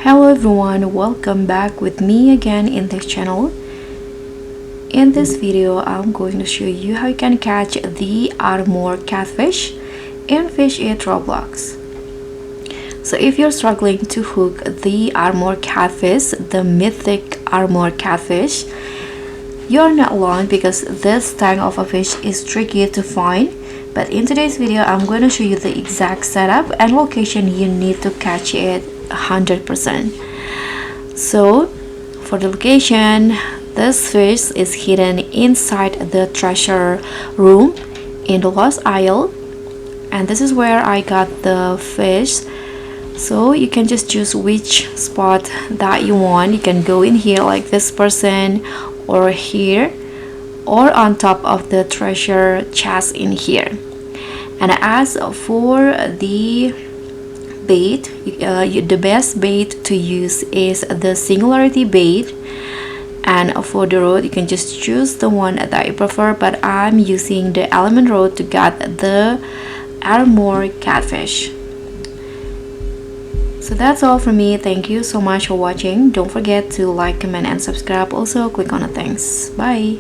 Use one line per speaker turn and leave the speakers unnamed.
Hello everyone, welcome back with me again in this channel. In this video, I'm going to show you how you can catch the armor catfish in Fish It Roblox. So if you're struggling to hook the armor catfish, the mythic armor catfish, you're not alone because this type of a fish is tricky to find. But in today's video, I'm going to show you the exact setup and location you need to catch it 100%. So for the location, this fish is hidden inside the treasure room in the lost isle, and this is where I got the fish. So you can just choose which spot that you want. You can go in here like this person, or here, or on top of the treasure chest in here. And as for the bait, the best bait to use is the singularity bait, and for the rod you can just choose the one that you prefer, but I'm using the element rod to get the armor catfish. So that's all from me. Thank you so much for watching. Don't forget to like, comment and subscribe. Also click on the thanks. Bye.